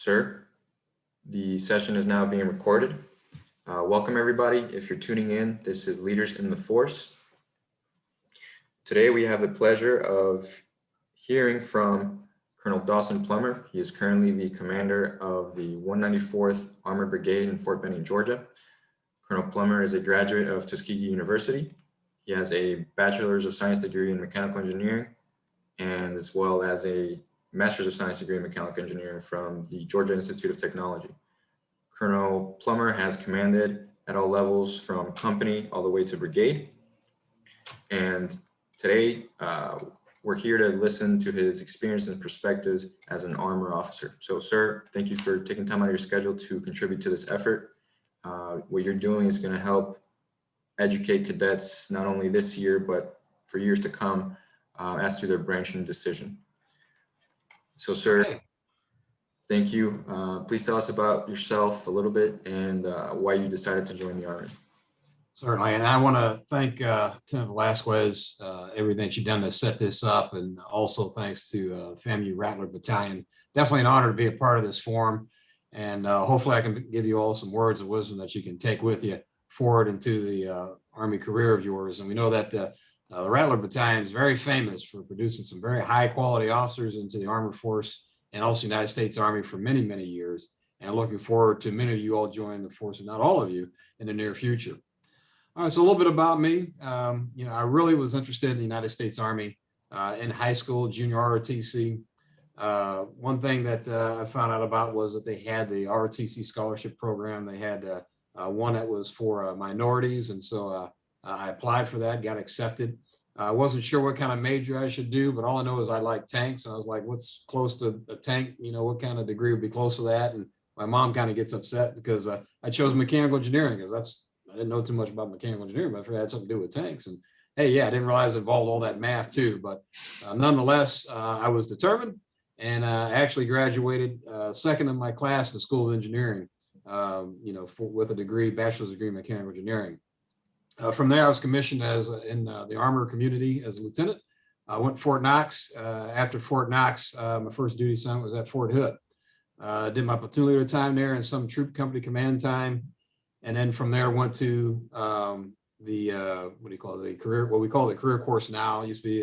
Sir, the session is now being recorded. Welcome everybody. If you're tuning in, this is Leaders in the Force. Today we have the pleasure of hearing from Colonel Dawson Plummer. He is currently the commander of the 194th Armored Brigade in Fort Benning, Georgia. Colonel Plummer is a graduate of Tuskegee University. He has a Bachelor's of Science degree in Mechanical Engineering, and as well as a Master's of Science degree in Mechanical Engineering from the Georgia Institute of Technology. Colonel Plummer has commanded at all levels from company all the way to brigade. And today we're here to listen to his experience and perspectives as an armor officer. So sir, thank you for taking time out of your schedule to contribute to this effort. What you're doing is going to help educate cadets not only this year, but for years to come as to their branching decision. So sir, Okay. Thank you. Please tell us about yourself a little bit and why you decided to join the Army. Certainly, and I want to thank Tim Velasquez, everything she's done to set this up, and also thanks to FAMU Rattler Battalion. Definitely an honor to be a part of this forum, and hopefully I can give you all some words of wisdom that you can take with you forward into the Army career of yours. And we know that the Rattler Battalion is very famous for producing some very high quality officers into the Armed Force and also United States Army for many, many years. And looking forward to many of you all joining the force, and not all of you, in the near future. All right, so a little bit about me. I really was interested in the United States Army in high school, junior ROTC. One thing that I found out about was that they had the ROTC scholarship program. They had one that was for minorities. And so I applied for that, got accepted. I wasn't sure what kind of major I should do, but all I know is I like tanks. And I was like, what's close to a tank? What kind of degree would be close to that? And my mom kind of gets upset because I chose mechanical engineering because I didn't know too much about mechanical engineering, but I figured it had something to do with tanks. And hey, yeah, I didn't realize it involved all that math too. But nonetheless, I was determined, and I actually graduated second in my class in the School of Engineering, with a degree, bachelor's degree in mechanical engineering. From there, I was commissioned as in the armor community as a lieutenant. I went to Fort Knox. After Fort Knox, my first duty assignment was at Fort Hood. Did my platoon leader time there and some troop company command time. And then from there, went to what we call the career course now. It used to be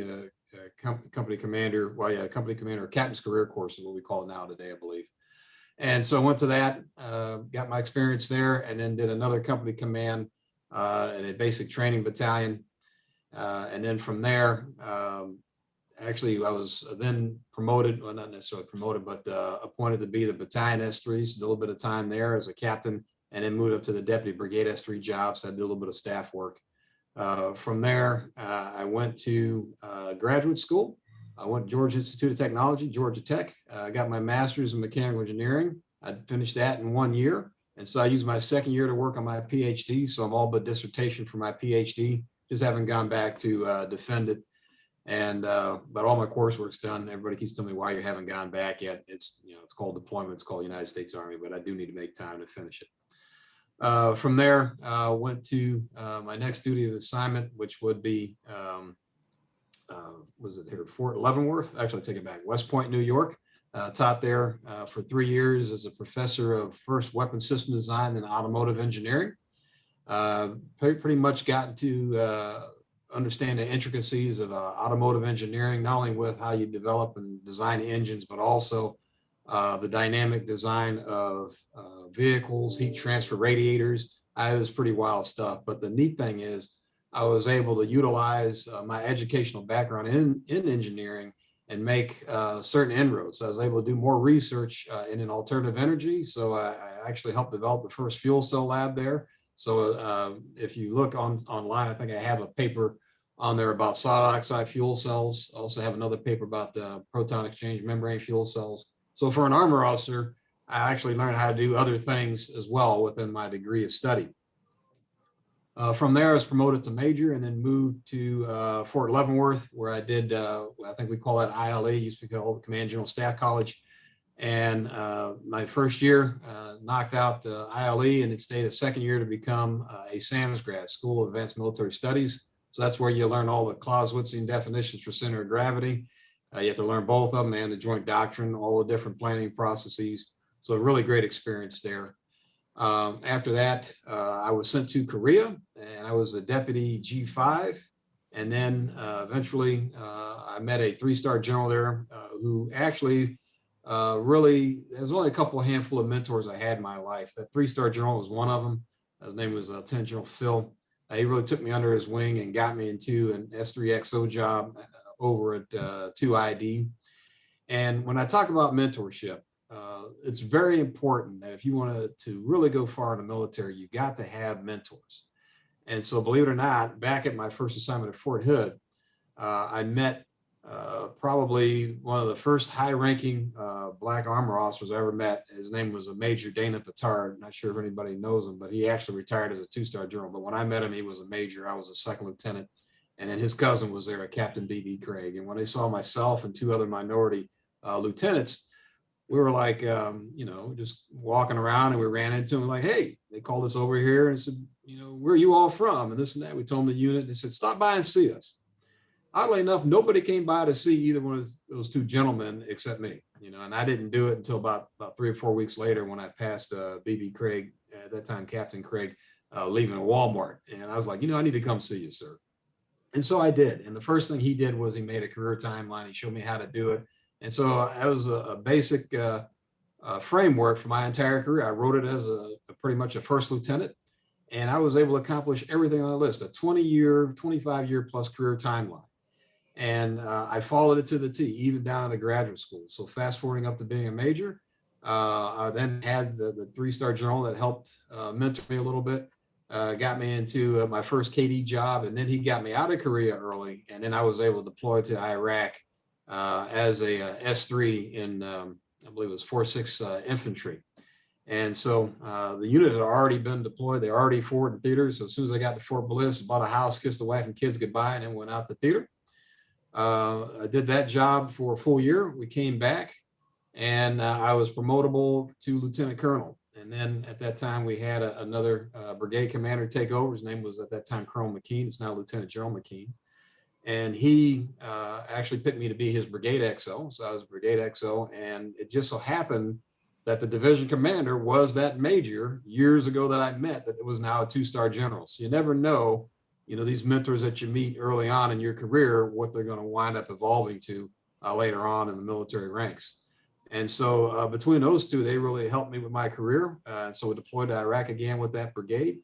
a company commander, company commander, captain's career course is what we call it now today, I believe. And so I went to that, got my experience there, and then did another company command in a basic training battalion. And then from there, actually, I was then promoted, well, not necessarily promoted, but appointed to be the battalion S3, so did a little bit of time there as a captain, and then moved up to the deputy brigade S3 job, so I did a little bit of staff work. From there, I went to graduate school. I went to Georgia Institute of Technology, Georgia Tech. I got my master's in mechanical engineering. I finished that in 1 year. And so I used my second year to work on my PhD. So I'm all but dissertation for my PhD. Just haven't gone back to defend it. And but all my coursework's done. Everybody keeps telling me why you haven't gone back yet. It's called deployment. It's called United States Army, but I do need to make time to finish it. From there, went to my next duty of assignment, which would be was it here, Fort Leavenworth? Actually, I take it back. West Point, New York. Taught there for 3 years as a professor of first weapon system design and automotive engineering. Pretty much gotten to understand the intricacies of automotive engineering, not only with how you develop and design engines, but also the dynamic design of vehicles, heat transfer radiators. It was pretty wild stuff. But the neat thing is I was able to utilize my educational background in engineering and make certain inroads. So I was able to do more research in an alternative energy. So I actually helped develop the first fuel cell lab there. So if you look online, I think I have a paper on there about solid oxide fuel cells. I also have another paper about proton exchange membrane fuel cells. So for an armor officer, I actually learned how to do other things as well within my degree of study. From there, I was promoted to major and then moved to Fort Leavenworth, where I did, I think we call that ILE, used to be called Command General Staff College. And my first year knocked out ILE, and it stayed a second year to become a SAMS grad, School of Advanced Military Studies. So that's where you learn all the Clausewitzian definitions for center of gravity. You have to learn both of them and the joint doctrine, all the different planning processes. So a really great experience there. After that, I was sent to Korea, and I was a deputy G5. And then eventually I met a 3-star general there who actually really, there's only a couple handful of mentors I had in my life. That 3-star general was one of them. His name was Lieutenant General Phil. He really took me under his wing and got me into an S3XO job over at 2ID. And when I talk about mentorship, it's very important that if you want to really go far in the military, you got to have mentors. And so, believe it or not, back at my first assignment at Fort Hood, I met probably one of the first high-ranking Black armor officers I ever met. His name was Major Dana Petard. Not sure if anybody knows him, but he actually retired as a 2-star general. But when I met him, he was a major. I was a second lieutenant. And then his cousin was there, Captain B.B. Craig. And when they saw myself and 2 other minority lieutenants, we were like, just walking around, and we ran into them like, hey, they called us over here and said, where are you all from? And this and that. We told them the unit, and they said, stop by and see us. Oddly enough, nobody came by to see either one of those 2 gentlemen except me, and I didn't do it until about 3 or 4 weeks later when I passed B.B. Craig, at that time, Captain Craig, leaving a Walmart. And I was like, I need to come see you, sir. And so I did. And the first thing he did was he made a career timeline. He showed me how to do it. And so that was a basic framework for my entire career. I wrote it as pretty much a first lieutenant, and I was able to accomplish everything on the list, a 20-year, 25-year plus career timeline. And I followed it to the T, even down in the graduate school. So fast forwarding up to being a major, I then had the 3-star general that helped mentor me a little bit, got me into my first KD job, and then he got me out of Korea early, and then I was able to deploy to Iraq as a S3 in, I believe it was 4-6 infantry. And so the unit had already been deployed. They already forward in theater. So as soon as I got to Fort Bliss, bought a house, kissed the wife and kids goodbye, and then went out to theater. I did that job for a full year. We came back, and I was promotable to lieutenant colonel. And then at that time, we had another brigade commander take over. His name was at that time Colonel McKean. It's now Lieutenant General McKean. And he actually picked me to be his brigade XO. So I was brigade XO. And it just so happened that the division commander was that major years ago that I met, that it was now a 2-star general. So you never know, these mentors that you meet early on in your career, what they're going to wind up evolving to later on in the military ranks. And so between those 2, they really helped me with my career. So we deployed to Iraq again with that brigade.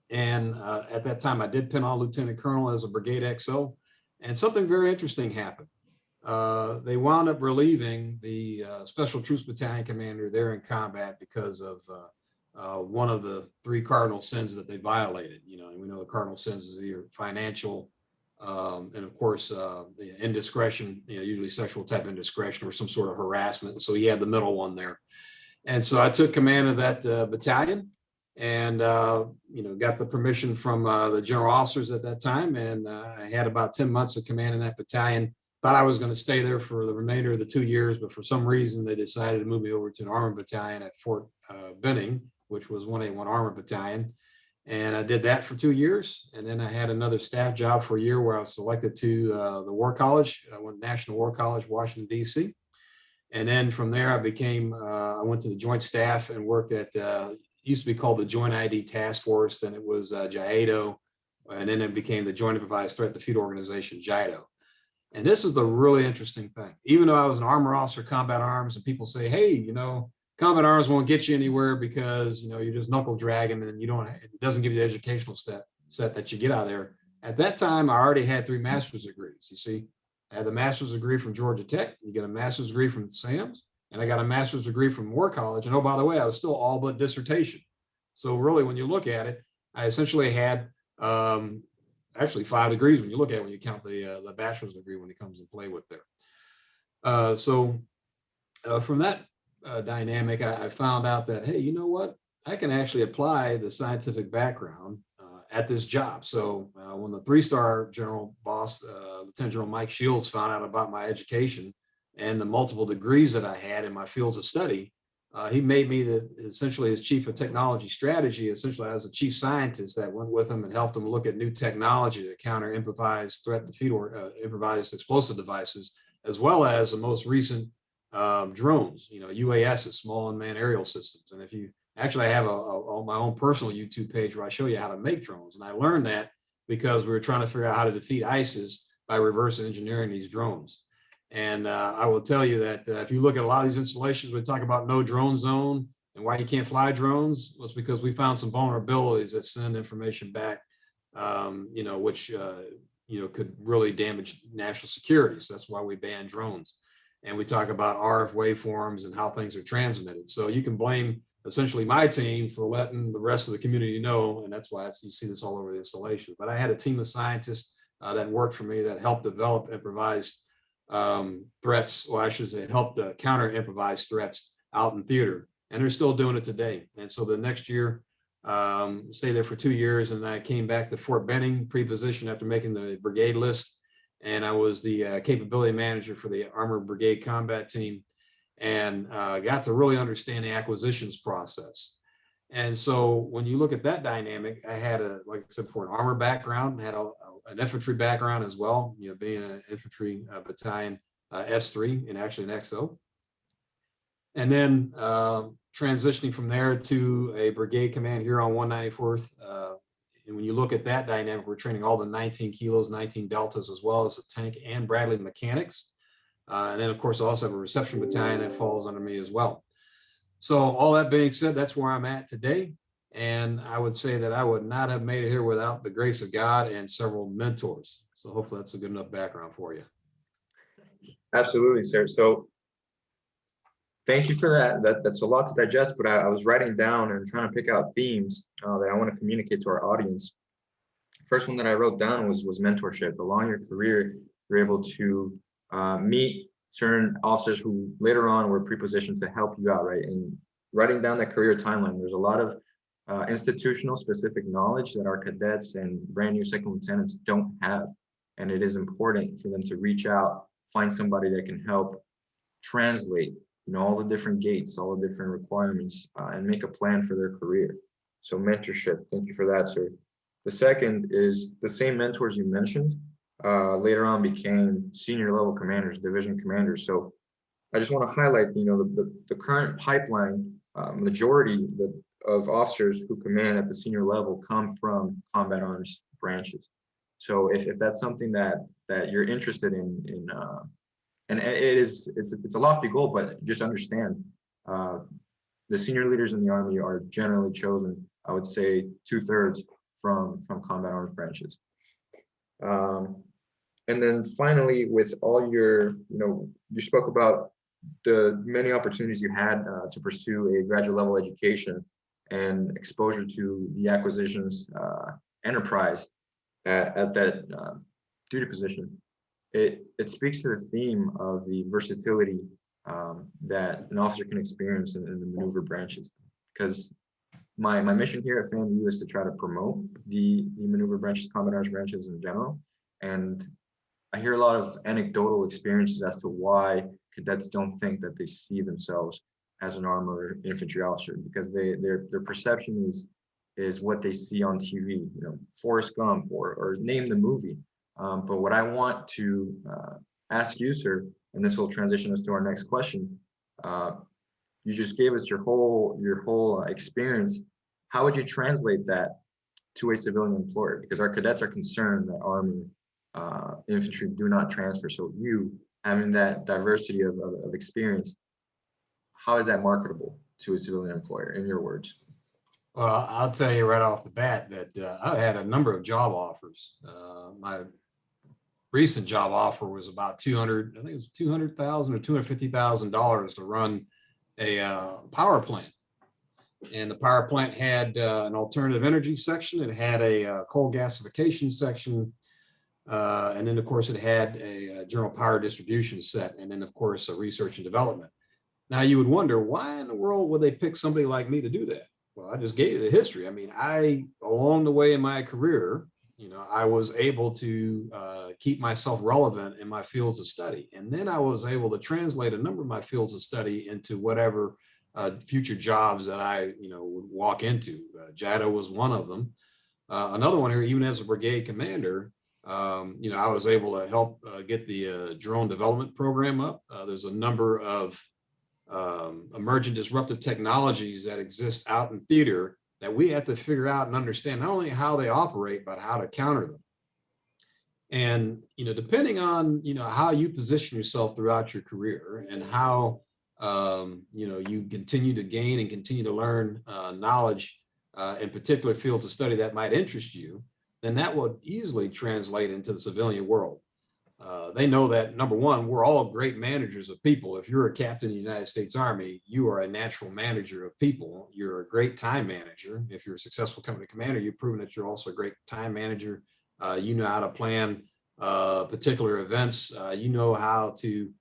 And at that time, I did pin on lieutenant colonel as a brigade XO. And something very interesting happened. They wound up relieving the Special Troops Battalion commander there in combat because of one of the 3 cardinal sins that they violated. And we know the cardinal sins is either financial, and of course, indiscretion, usually sexual type indiscretion or some sort of harassment. So he had the middle one there. And so I took command of that battalion, and got the permission from the general officers at that time. And I had about 10 months of command in that battalion. Thought I was going to stay there for the remainder of the 2 years, but for some reason they decided to move me over to an armor battalion at Fort Benning, which was 181 Armor Battalion. And I did that for 2 years. And then I had another staff job for a year where I was selected to the War College. I went to National War College, Washington, D.C. And then from there, I went to the Joint Staff and worked at, used to be called the Joint ID Task Force. Then it was JIATO. And then it became the Joint Improvised Threat Defeat Organization, JIDO. And this is the really interesting thing. Even though I was an armor officer, combat arms, and people say, hey, combat arms won't get you anywhere because, you're just knuckle dragging and it doesn't give you the educational set that you get out of there. At that time, I already had 3 master's degrees. You see, I had the master's degree from Georgia Tech. You get a master's degree from SAMS, and I got a master's degree from War College. And oh, by the way, I was still all but dissertation. So really, when you look at it, I essentially had actually 5 degrees when you look at it, when you count the bachelor's degree when it comes in play with there. So from that dynamic, I found out that, hey, you know what? I can actually apply the scientific background at this job. So when the 3-star general boss, Lieutenant General Mike Shields, found out about my education and the multiple degrees that I had in my fields of study, he made me essentially his chief of technology strategy. Essentially, I was a chief scientist that went with him and helped him look at new technology to counter improvised threat defeat or improvised explosive devices, as well as the most recent drones, UASs, small unmanned aerial systems. And if you actually, I have on my own personal YouTube page where I show you how to make drones. And I learned that because we were trying to figure out how to defeat ISIS by reverse engineering these drones. And I will tell you that if you look at a lot of these installations, we talk about no drone zone and why you can't fly drones. Well, it's because we found some vulnerabilities that send information back, which could really damage national security. So that's why we ban drones. And we talk about RF waveforms and how things are transmitted. So you can blame essentially my team for letting the rest of the community know, and that's why you see this all over the installation. But I had a team of scientists that worked for me that helped develop improvised threats, or I should say helped counter improvised threats out in theater, and they're still doing it today. And so the next year, stayed there for 2 years, and I came back to Fort Benning pre-position after making the brigade list, and I was the capability manager for the Armored Brigade Combat Team, and got to really understand the acquisitions process. And so when you look at that dynamic, I had like I said before, an armor background, had an infantry background as well, being an infantry battalion S3 and actually an XO. And then transitioning from there to a brigade command here on 194th. And when you look at that dynamic, we're training all the 19 kilos, 19 deltas, as well as the tank and Bradley mechanics. And then, of course, I also have a reception battalion that falls under me as well. So all that being said, that's where I'm at today. And I would say that I would not have made it here without the grace of God and several mentors. So hopefully that's a good enough background for you. Absolutely, sir. So thank you for that. That's a lot to digest, but I was writing down and trying to pick out themes that I want to communicate to our audience. First one that I wrote down was mentorship. Along your career, you're able to meet certain officers who later on were pre-positioned to help you out, right? And writing down that career timeline, there's a lot of institutional specific knowledge that our cadets and brand new second lieutenants don't have. And it is important for them to reach out, find somebody that can help translate, all the different gates, all the different requirements, and make a plan for their career. So mentorship, thank you for that, sir. The second is the same mentors you mentioned later on became senior level commanders, division commanders. So I just want to highlight, the current pipeline, majority of officers who command at the senior level come from combat arms branches. So if that's something that you're interested in and it's a lofty goal, but just understand the senior leaders in the Army are generally chosen, I would say 2/3 from combat arms branches. And then finally, with all your, you spoke about the many opportunities you had to pursue a graduate level education and exposure to the acquisitions enterprise at that duty position. It speaks to the theme of the versatility that an officer can experience in the maneuver branches. Because my mission here at FAMU is to try to promote the maneuver branches, combat arms branches in general. And I hear a lot of anecdotal experiences as to why cadets don't think that they see themselves as an armored infantry officer, because their perception is what they see on TV, Forrest Gump or name the movie. But what I want to ask you, sir, and this will transition us to our next question. You just gave us your whole experience. How would you translate that to a civilian employer? Because our cadets are concerned that Army infantry do not transfer. So you having that diversity of experience, how is that marketable to a civilian employer, in your words? Well, I'll tell you right off the bat that I had a number of job offers. My recent job offer was about $200,000 or $250,000 to run a power plant. And the power plant had an alternative energy section. It had a coal gasification section. And then, of course, it had a general power distribution set. And then, of course, a research and development. Now, you would wonder, why in the world would they pick somebody like me to do that? Well, I just gave you the history. I mean, along the way in my career, I was able to keep myself relevant in my fields of study. And then I was able to translate a number of my fields of study into whatever future jobs that I, would walk into. JADO was one of them. Another one here, even as a brigade commander, I was able to help get the drone development program up. There's a number of emerging disruptive technologies that exist out in theater that we have to figure out and understand not only how they operate, but how to counter them. And, depending on, how you position yourself throughout your career and how, you continue to gain and continue to learn knowledge in particular fields of study that might interest you, then that will easily translate into the civilian world. They know that, number one, we're all great managers of people. If you're a captain in the United States Army, you are a natural manager of people. You're a great time manager. If you're a successful company commander, you've proven that you're also a great time manager. You know how to plan particular events. You know how to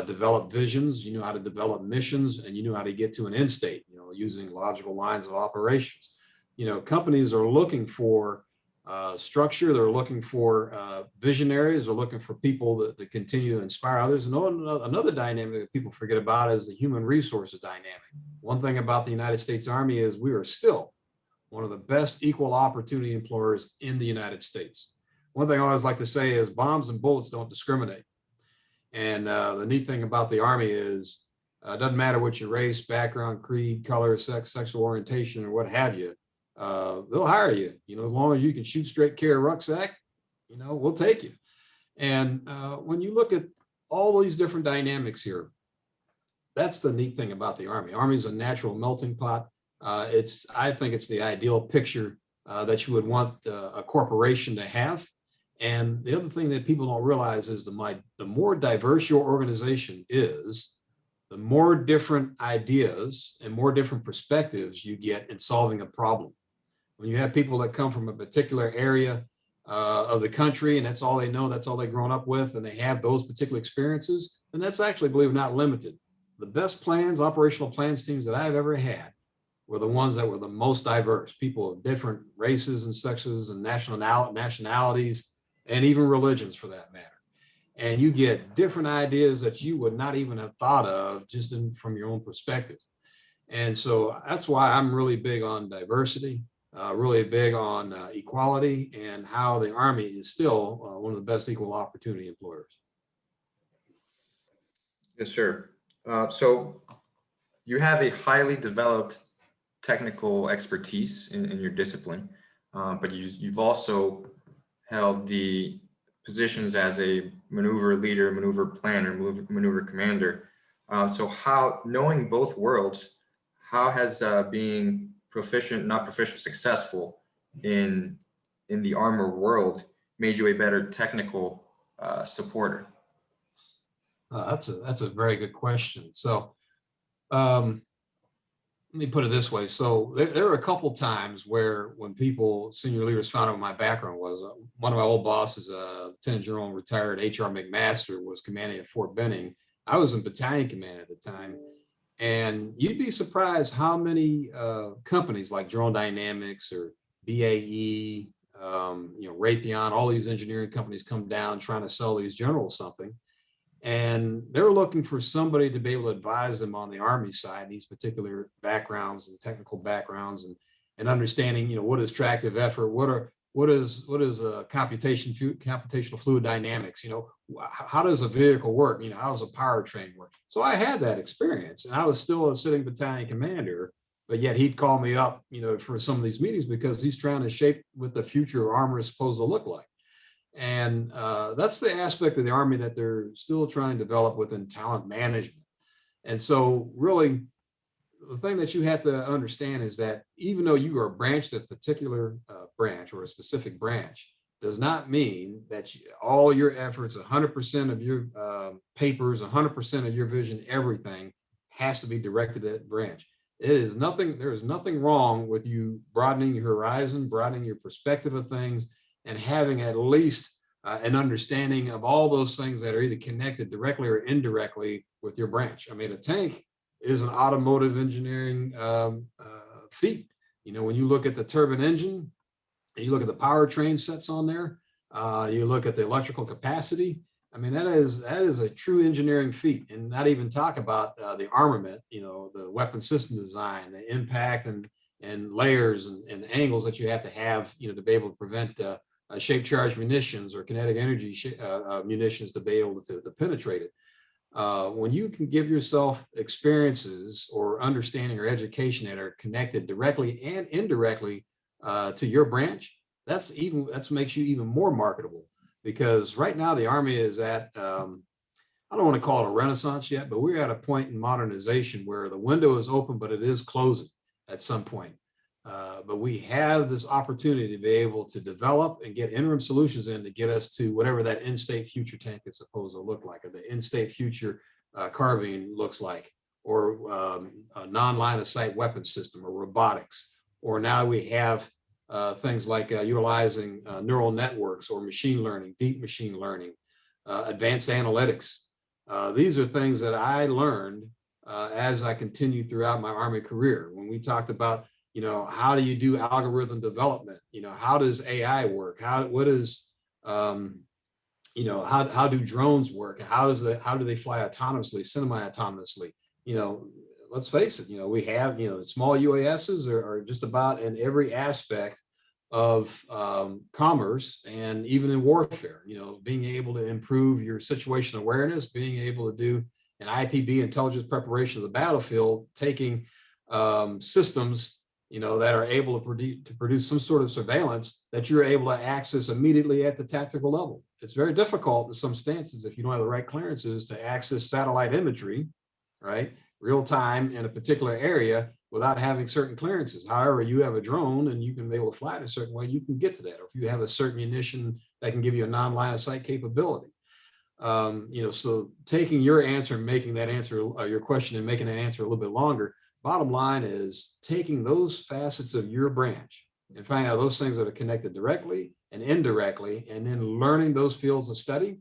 develop visions. You know how to develop missions, and you know how to get to an end state, using logical lines of operations. Companies are looking for structure. They're looking for visionaries. They're looking for people that continue to inspire others. And another dynamic that people forget about is the human resources dynamic. One thing about the United States Army is we are still one of the best equal opportunity employers in the United States. One thing I always like to say is bombs and bullets don't discriminate. And the neat thing about the Army is it doesn't matter what your race, background, creed, color, sex, sexual orientation, or what have you. They'll hire you, as long as you can shoot straight, carry a rucksack, we'll take you. And when you look at all these different dynamics here, that's the neat thing about the Army. Army is a natural melting pot. I think it's the ideal picture that you would want a corporation to have. And the other thing that people don't realize is the more diverse your organization is, the more different ideas and more different perspectives you get in solving a problem. When you have people that come from a particular area of the country and that's all they know, that's all they've grown up with, and they have those particular experiences, then that's actually, believe it or not, limited. The best plans, operational plans teams that I've ever had were the ones that were the most diverse, people of different races and sexes and nationalities, and even religions for that matter. And you get different ideas that you would not even have thought of just from your own perspective. And so that's why I'm really big on diversity, really big on equality, and how the Army is still one of the best equal opportunity employers. Yes, sir. So you have a highly developed technical expertise in your discipline, but you've also held the positions as a maneuver leader, maneuver planner, maneuver commander. So knowing both worlds, how has being proficient, not proficient, successful in the armor world made you a better technical supporter? That's a very good question. So let me put it this way. So there were a couple times where when senior leaders found out what my background was, one of my old bosses, Lieutenant General retired H.R. McMaster, was commanding at Fort Benning. I was in battalion command at the time. And you'd be surprised how many companies like Drone Dynamics or BAE, Raytheon, all these engineering companies come down trying to sell these generals something. And they're looking for somebody to be able to advise them on the Army side, these particular backgrounds and technical backgrounds, and understanding, what is tractive effort, what is computational fluid dynamics, how does a vehicle work, how does a powertrain work? So I had that experience, and I was still a sitting battalion commander, but yet he'd call me up, for some of these meetings because he's trying to shape what the future armor is supposed to look like. And that's the aspect of the Army that they're still trying to develop within talent management. And so really, the thing that you have to understand is that even though you are branched at a particular branch or a specific branch, does not mean that all your efforts, 100% of your papers, 100% of your vision, everything has to be directed at that branch. There is nothing wrong with you broadening your horizon, broadening your perspective of things, and having at least an understanding of all those things that are either connected directly or indirectly with your branch. I mean, a tank is an automotive engineering feat. When you look at the turbine engine, you look at the powertrain sets on there, you look at the electrical capacity. I mean, that is a true engineering feat, and not even talk about the armament, the weapon system design, the impact and layers and angles that you have to be able to prevent shape charge munitions or kinetic energy munitions to be able to penetrate it. When you can give yourself experiences or understanding or education that are connected directly and indirectly to your branch, that makes you even more marketable. Because right now the Army is at, I don't want to call it a renaissance yet, but we're at a point in modernization where the window is open, but it is closing at some point. But we have this opportunity to be able to develop and get interim solutions in to get us to whatever that in-state future tank is supposed to look like, or the in-state future carbine looks like, or a non-line of sight weapon system, or robotics. Or now we have things like utilizing neural networks or machine learning, deep machine learning, advanced analytics. These are things that I learned as I continued throughout my Army career. When we talked about, how do you do algorithm development? How does AI work? How do drones work? How do they fly autonomously, semi-autonomously? Let's face it, we have, small UASs are just about in every aspect of commerce and even in warfare, being able to improve your situational awareness, being able to do an IPB, intelligence preparation of the battlefield, taking systems, that are able to produce some sort of surveillance that you're able to access immediately at the tactical level. It's very difficult in some stances, if you don't have the right clearances, to access satellite imagery, right, real time in a particular area without having certain clearances. However, you have a drone and you can be able to fly it a certain way, you can get to that. Or if you have a certain munition that can give you a non-line of sight capability. So taking your answer and making that answer, your question, and making that answer a little bit longer, bottom line is taking those facets of your branch and finding out those things that are connected directly and indirectly, and then learning those fields of study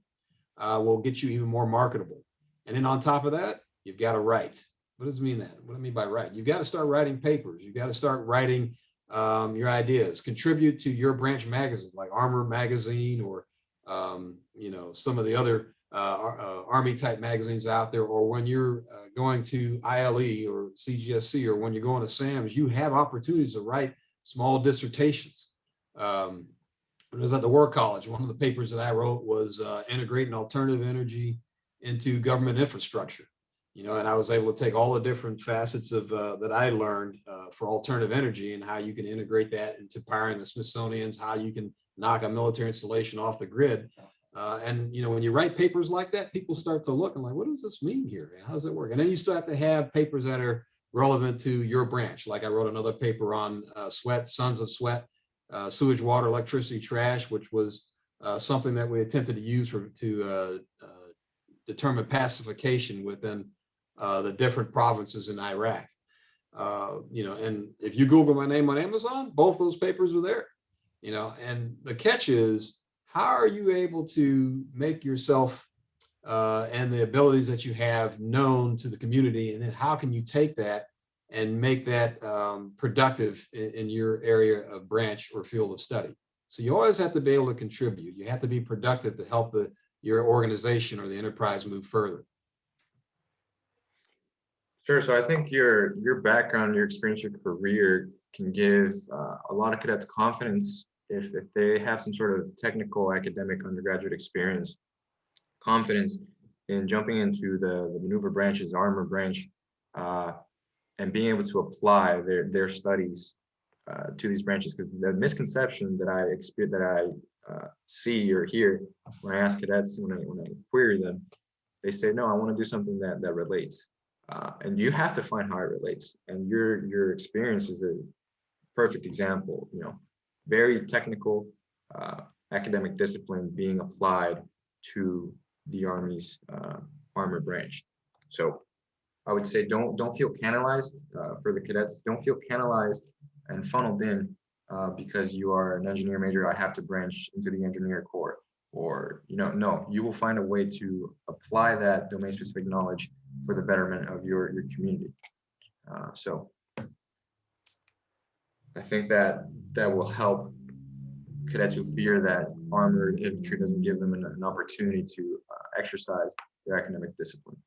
will get you even more marketable. And then on top of that, you've got to write. What does it mean that? What do I mean by write? You've got to start writing papers. You've got to start writing your ideas, contribute to your branch magazines like Armor Magazine, or some of the other Army type magazines out there, or when you're going to ILE or CGSC, or when you're going to SAMS, you have opportunities to write small dissertations. When I was at the War College, one of the papers that I wrote was integrating alternative energy into government infrastructure. And I was able to take all the different facets of that I learned for alternative energy and how you can integrate that into powering the Smithsonian's, how you can knock a military installation off the grid. And when you write papers like that, people start to look and like, what does this mean here? How does it work? And then you still have to have papers that are relevant to your branch. Like I wrote another paper on sweat, sons of sweat, sewage, water, electricity, trash, which was something that we attempted to use to determine pacification within the different provinces in Iraq. And if you Google my name on Amazon, both those papers are there. And the catch is, how are you able to make yourself and the abilities that you have known to the community? And then how can you take that and make that productive in your area of branch or field of study? So you always have to be able to contribute. You have to be productive to help your organization or the enterprise move further. Sure. So I think your background, your experience, your career can give a lot of cadets confidence if they have some sort of technical academic undergraduate experience, confidence in jumping into the maneuver branches, armor branch, and being able to apply their studies to these branches. Because the misconception that I see or hear when I ask cadets, when I query them, they say, no, I want to do something that relates. And you have to find how it relates. And your experience is a perfect example, very technical academic discipline being applied to the Army's armor branch. So I would say don't feel canalized for the cadets. Don't feel canalized and funneled in because you are an engineer major. I have to branch into the engineer corps, or no, you will find a way to apply that domain specific knowledge for the betterment of your community. So I think that will help cadets who fear that armored infantry doesn't give them an opportunity to exercise their academic discipline.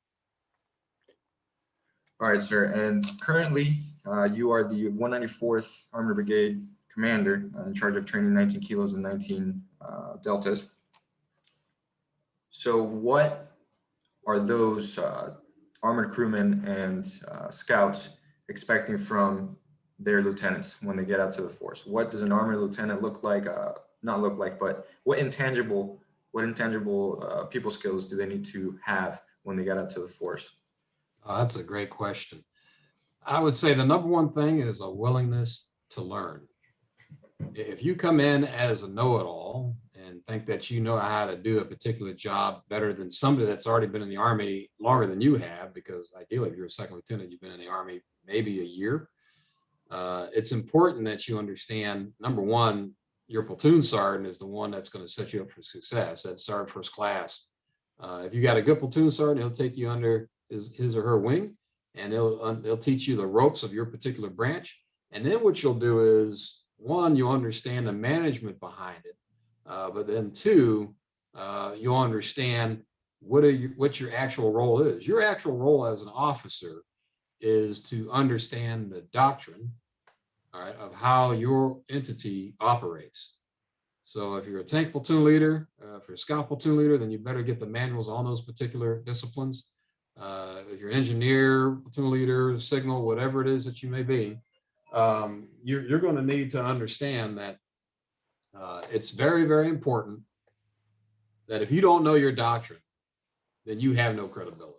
All right, sir. And currently, you are the 194th Armored Brigade commander in charge of training 19 kilos and 19 deltas. So what are those armored crewmen and scouts expecting from their lieutenants when they get out to the force? What does an armored lieutenant look like? Not look like, but what intangible people skills do they need to have when they get out to the force? That's a great question. I would say the number one thing is a willingness to learn. If you come in as a know-it-all and think that you know how to do a particular job better than somebody that's already been in the Army longer than you have, because ideally if you're a second lieutenant, you've been in the Army maybe a year, it's important that you understand, number one, your platoon sergeant is the one that's going to set you up for success. That's sergeant first class. If you got a good platoon sergeant, he'll take you under his or her wing, and they'll teach you the ropes of your particular branch. And then what you'll do is, one, you'll understand the management behind it, but then two, you'll understand what your actual role is. Your actual role as an officer is to understand the doctrine, all right, of how your entity operates. So if you're a tank platoon leader, if you're a scout platoon leader, then you better get the manuals on those particular disciplines. If you're an engineer, platoon leader, signal, whatever it is that you may be, you're going to need to understand that it's very, very important that if you don't know your doctrine, then you have no credibility.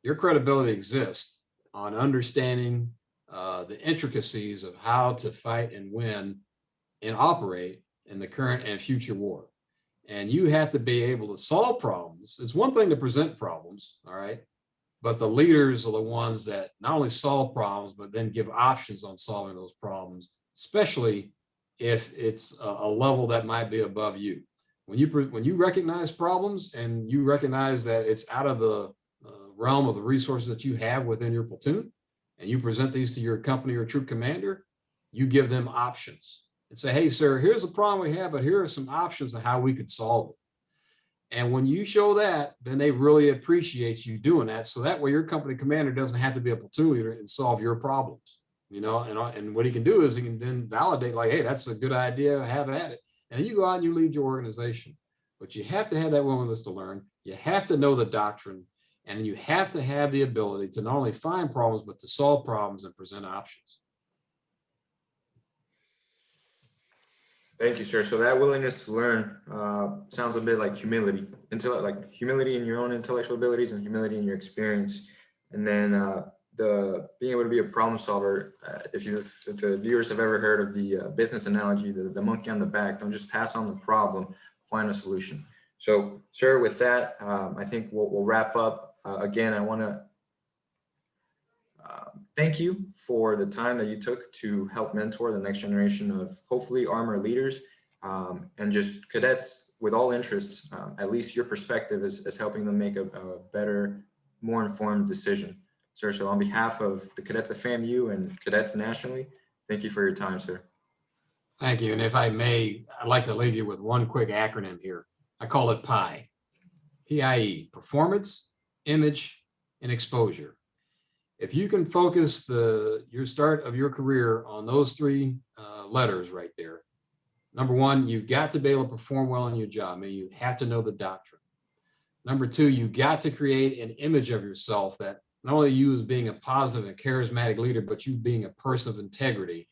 Your credibility exists on understanding the intricacies of how to fight and win and operate in the current and future war. And you have to be able to solve problems. It's one thing to present problems, all right? But the leaders are the ones that not only solve problems, but then give options on solving those problems, especially if it's a level that might be above you. When you recognize problems and you recognize that it's out of the realm of the resources that you have within your platoon, and you present these to your company or troop commander, you give them options and say, hey, sir, here's a problem we have, but here are some options on how we could solve it. And when you show that, then they really appreciate you doing that. So that way your company commander doesn't have to be a platoon leader and solve your problems, you know, and what he can do is he can then validate like, hey, that's a good idea, have at it. And you go out and you lead your organization. But you have to have that willingness to learn. You have to know the doctrine, and you have to have the ability to not only find problems, but to solve problems and present options. Thank you, sir. So that willingness to learn sounds a bit like humility, like humility in your own intellectual abilities and humility in your experience. And then the being able to be a problem solver. If the viewers have ever heard of the business analogy, the monkey on the back, don't just pass on the problem, find a solution. So, sir, with that, I think we'll wrap up. Again, I want to thank you for the time that you took to help mentor the next generation of hopefully armor leaders and just cadets with all interests. At least your perspective is helping them make a better, more informed decision. Sir, so on behalf of the cadets of FAMU and cadets nationally, thank you for your time, sir. Thank you. And if I may, I'd like to leave you with one quick acronym here. I call it PIE. PIE, performance, image, and exposure. If you can focus your start of your career on those three letters right there, number one, you've got to be able to perform well in your job. I mean, you have to know the doctrine. Number two, you got to create an image of yourself that not only you as being a positive and charismatic leader, but you being a person of integrity,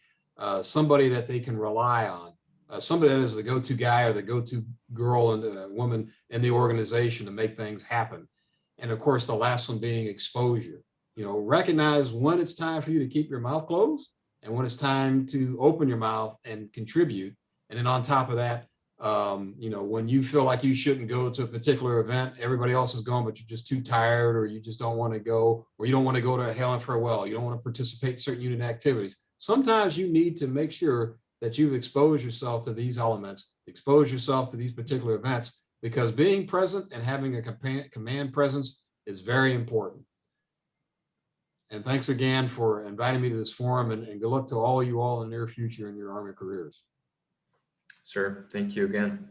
somebody that they can rely on, somebody that is the go-to guy or the go-to girl and woman in the organization to make things happen. And of course, the last one being exposure. You know, recognize when it's time for you to keep your mouth closed and when it's time to open your mouth and contribute. And then on top of that, you know, when you feel like you shouldn't go to a particular event, everybody else is going, but you're just too tired, or you just don't want to go, or you don't want to go to Hail and Farewell. You don't want to participate in certain unit activities. Sometimes you need to make sure that you've exposed yourself to these elements, expose yourself to these particular events, because being present and having a command presence is very important. And thanks again for inviting me to this forum, and good luck to all you all in the near future in your Army careers. Sir, thank you again.